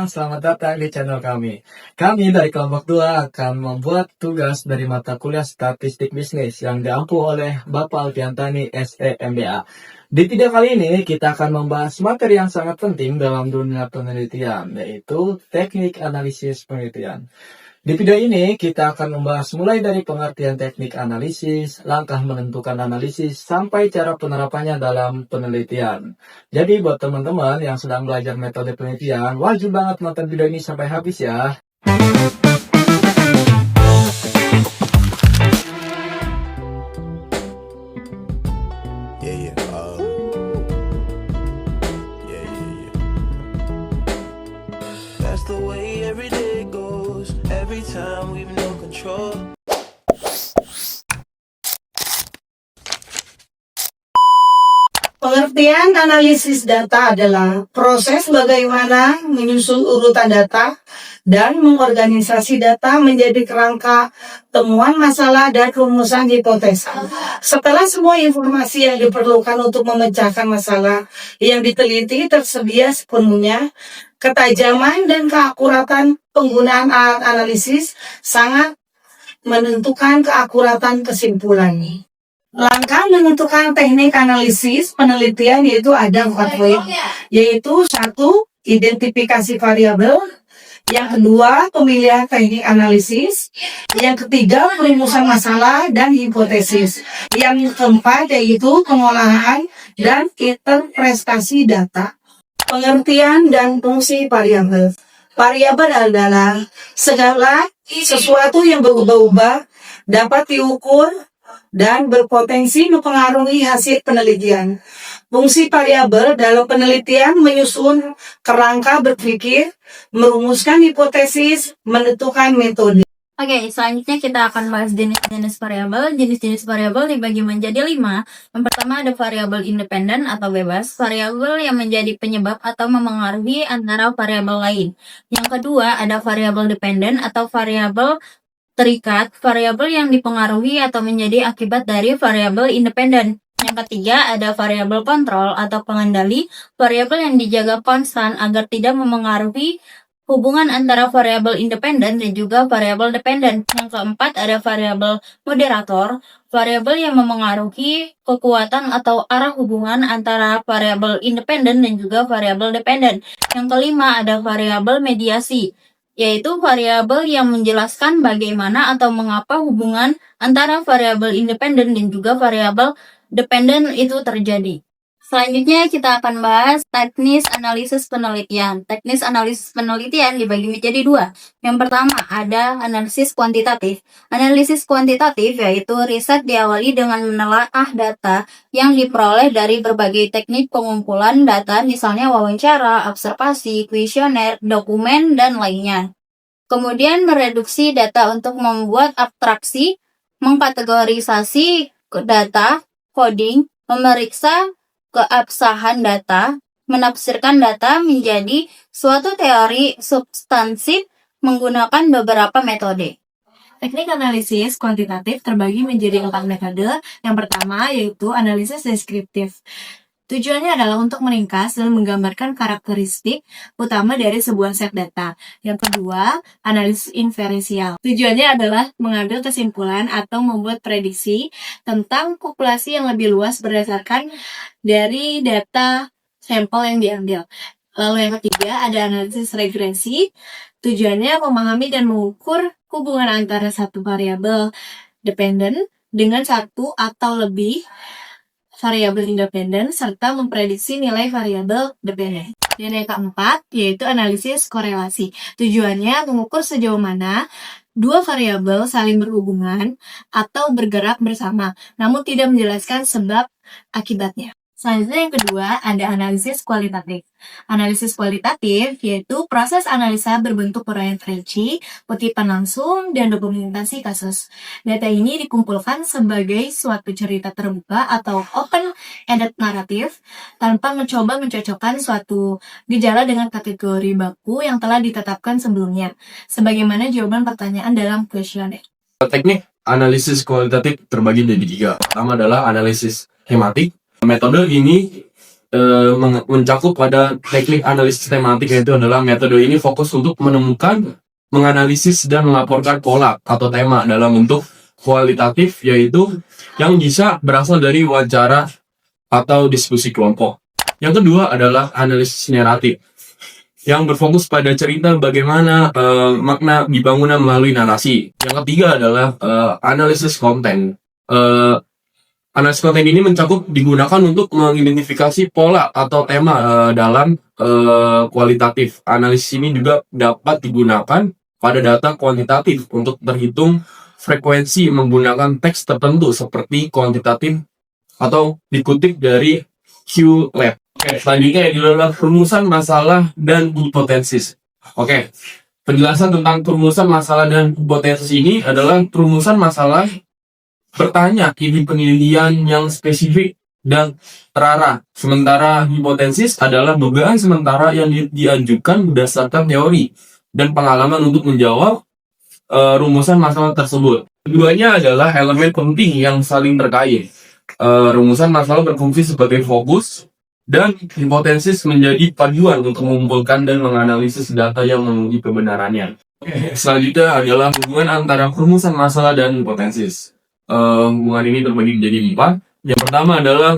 Selamat datang di channel kami. Kami dari kelompok 2 akan membuat tugas dari mata kuliah Statistik Bisnis yang diampu oleh Bapak Alfiantani SEMBA. Di video kali ini kita akan membahas materi yang sangat penting dalam dunia penelitian, yaitu teknik analisis penelitian. Di video ini kita akan membahas mulai dari pengertian teknik analisis, langkah menentukan analisis, sampai cara penerapannya dalam penelitian. Jadi buat teman-teman yang sedang belajar metode penelitian, wajib banget nonton video ini sampai habis ya. That's the way every day goes. Every time we've no control. Pengertian analisis data adalah proses bagaimana menyusun urutan data dan mengorganisasi data menjadi kerangka temuan masalah dan rumusan hipotesa. Setelah semua informasi yang diperlukan untuk memecahkan masalah yang diteliti tersedia sepenuhnya, ketajaman dan keakuratan penggunaan alat analisis sangat menentukan keakuratan kesimpulan. Langkah menentukan teknik analisis penelitian yaitu ada 4 poin, yaitu 1. Identifikasi variabel, yang kedua pemilihan teknik analisis, yang ketiga perumusan masalah dan hipotesis, yang keempat yaitu pengolahan dan interpretasi data. Pengertian dan fungsi variabel. Variabel adalah segala sesuatu yang berubah-ubah, dapat diukur dan berpotensi mempengaruhi hasil penelitian. Fungsi variabel dalam penelitian menyusun kerangka berpikir, merumuskan hipotesis, menentukan metode. Oke, selanjutnya kita akan bahas jenis-jenis variabel. Jenis-jenis variabel dibagi menjadi 5. Yang pertama ada variabel independen atau bebas, variabel yang menjadi penyebab atau memengaruhi antara variabel lain. Yang kedua ada variabel dependen atau variabel terikat, variabel yang dipengaruhi atau menjadi akibat dari variabel independen. Yang ketiga ada variabel kontrol atau pengendali, variabel yang dijaga konstan agar tidak memengaruhi hubungan antara variabel independen dan juga variabel dependen. Yang keempat ada variabel moderator, variabel yang memengaruhi kekuatan atau arah hubungan antara variabel independen dan juga variabel dependen. Yang kelima ada variabel mediasi, yaitu variabel yang menjelaskan bagaimana atau mengapa hubungan antara variabel independen dan juga variabel dependen itu terjadi. Selanjutnya kita akan bahas teknis analisis penelitian. Teknis analisis penelitian dibagi menjadi 2. Yang pertama ada analisis kuantitatif. Analisis kuantitatif yaitu riset diawali dengan menelaah data yang diperoleh dari berbagai teknik pengumpulan data, misalnya wawancara, observasi, kuesioner, dokumen, dan lainnya. Kemudian mereduksi data untuk membuat abstraksi, mengkategorisasi data, coding, memeriksa keabsahan data, menafsirkan data menjadi suatu teori substansif menggunakan beberapa metode. Teknik analisis kuantitatif terbagi menjadi 4 metode. Yang pertama yaitu analisis deskriptif. Tujuannya adalah untuk meringkas dan menggambarkan karakteristik utama dari sebuah set data. Yang kedua, analisis inferensial. Tujuannya adalah mengambil kesimpulan atau membuat prediksi tentang populasi yang lebih luas berdasarkan dari data sampel yang diambil. Lalu yang ketiga, ada analisis regresi. Tujuannya memahami dan mengukur hubungan antara satu variabel dependen dengan satu atau lebih variabel independen serta memprediksi nilai variabel dependen. Dan yang keempat yaitu analisis korelasi. Tujuannya mengukur sejauh mana dua variabel saling berhubungan atau bergerak bersama, namun tidak menjelaskan sebab akibatnya. Selanjutnya yang kedua ada analisis kualitatif. Analisis kualitatif yaitu proses analisa berbentuk uraian rinci, kutipan langsung, dan dokumentasi kasus. Data ini dikumpulkan sebagai suatu cerita terbuka atau open-ended naratif tanpa mencoba mencocokkan suatu gejala dengan kategori baku yang telah ditetapkan sebelumnya, sebagaimana jawaban pertanyaan dalam kuesioner. Teknik analisis kualitatif terbagi menjadi 3. Pertama adalah analisis hematik. Metode ini mencakup pada teknik analisis tematik, yaitu adalah metode ini fokus untuk menemukan, menganalisis dan melaporkan pola atau tema dalam bentuk kualitatif, yaitu yang bisa berasal dari wawancara atau diskusi kelompok. Yang kedua adalah analisis naratif yang berfokus pada cerita bagaimana makna dibangun melalui narasi. Yang ketiga adalah analisis konten. Analisis konten ini digunakan untuk mengidentifikasi pola atau tema dalam kualitatif. Analisis ini juga dapat digunakan pada data kuantitatif untuk terhitung frekuensi menggunakan teks tertentu seperti kuantitatif atau dikutip dari QLab. Oke, selanjutnya adalah rumusan masalah dan hipotesis. Oke, penjelasan tentang rumusan masalah dan hipotesis ini adalah rumusan masalah bertanya ide penelitian yang spesifik dan terarah. Sementara hipotesis adalah dugaan sementara yang diajukan berdasarkan teori dan pengalaman untuk menjawab rumusan masalah tersebut. Keduanya adalah elemen penting yang saling terkait. Rumusan masalah berfungsi sebagai fokus dan hipotesis menjadi paduan untuk mengumpulkan dan menganalisis data yang menguji kebenarannya. Oke, selanjutnya adalah hubungan antara rumusan masalah dan hipotesis. Hubungan ini terbagi menjadi 4. Yang pertama adalah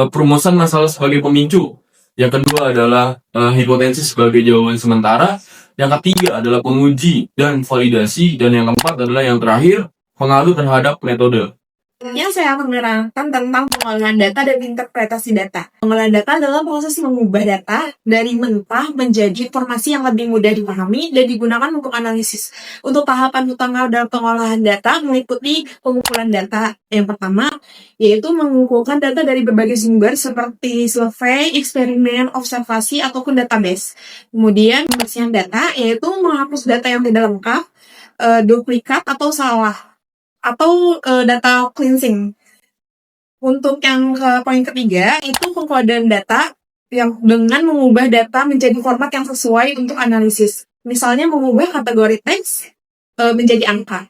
perumusan masalah sebagai pemicu. Yang kedua adalah hipotesis sebagai jawaban sementara. Yang ketiga adalah penguji dan validasi. Dan yang keempat adalah yang terakhir, pengaruh terhadap metode. Yang saya akan menerangkan tentang pengolahan data dan interpretasi data. Pengolahan data adalah proses mengubah data dari mentah menjadi informasi yang lebih mudah dipahami dan digunakan untuk analisis. Untuk tahapan utama dalam pengolahan data meliputi pengumpulan data. Yang pertama, yaitu mengumpulkan data dari berbagai sumber seperti survei, eksperimen, observasi, ataupun database. Kemudian, pembersihan data, yaitu menghapus data yang tidak lengkap, duplikat atau salah, atau data cleansing. Untuk yang poin ketiga, itu pengkodean data yang dengan mengubah data menjadi format yang sesuai untuk analisis. Misalnya mengubah kategori teks menjadi angka.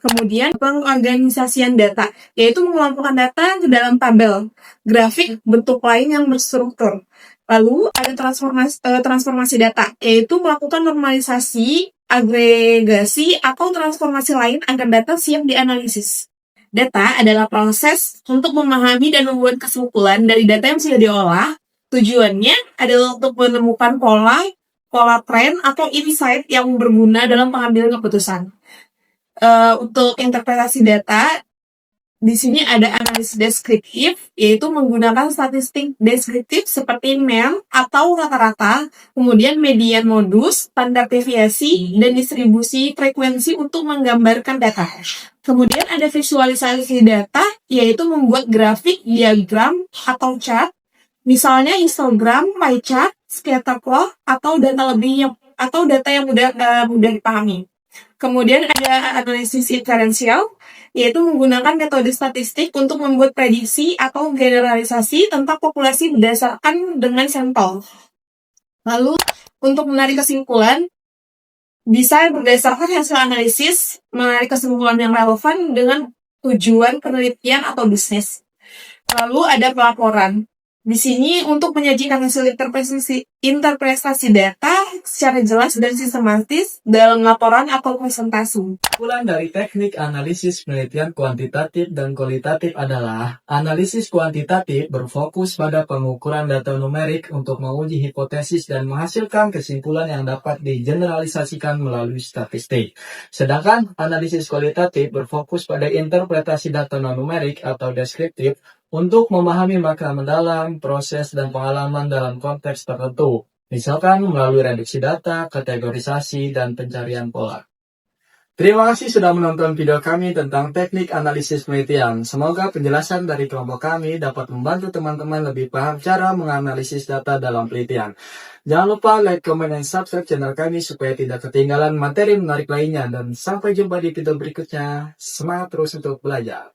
Kemudian pengorganisasian data, yaitu mengelompokkan data ke dalam tabel, grafik, bentuk lain yang berstruktur. Lalu ada transformasi data, yaitu melakukan normalisasi, agregasi, atau transformasi lain agar data siap dianalisis. Data adalah proses untuk memahami dan membuat kesimpulan dari data yang sudah diolah. Tujuannya adalah untuk menemukan pola tren, atau insight yang berguna dalam pengambilan keputusan. Untuk interpretasi data, di sini ada analisis deskriptif, yaitu menggunakan statistik deskriptif seperti mean atau rata-rata, kemudian median modus, standar deviasi, dan distribusi frekuensi untuk menggambarkan data. Kemudian ada visualisasi data, yaitu membuat grafik, diagram, atau chart, misalnya histogram, pie chart, scatter plot, atau data yang mudah dipahami. Kemudian ada analisis inferensial, yaitu menggunakan metode statistik untuk membuat prediksi atau generalisasi tentang populasi berdasarkan dengan sampel. Lalu, untuk menarik kesimpulan, bisa berdasarkan hasil analisis, menarik kesimpulan yang relevan dengan tujuan penelitian atau bisnis. Lalu ada pelaporan. Di sini untuk menyajikan hasil interpretasi data secara jelas dan sistematis dalam laporan atau presentasi. Kesimpulan dari teknik analisis penelitian kuantitatif dan kualitatif adalah analisis kuantitatif berfokus pada pengukuran data numerik untuk menguji hipotesis dan menghasilkan kesimpulan yang dapat digeneralisasikan melalui statistik. Sedangkan analisis kualitatif berfokus pada interpretasi data non-numerik atau deskriptif untuk memahami makna mendalam, proses, dan pengalaman dalam konteks tertentu, misalkan melalui reduksi data, kategorisasi, dan pencarian pola. Terima kasih sudah menonton video kami tentang teknik analisis penelitian. Semoga penjelasan dari kelompok kami dapat membantu teman-teman lebih paham cara menganalisis data dalam penelitian. Jangan lupa like, comment, dan subscribe channel kami supaya tidak ketinggalan materi menarik lainnya. Dan sampai jumpa di video berikutnya. Semangat terus untuk belajar.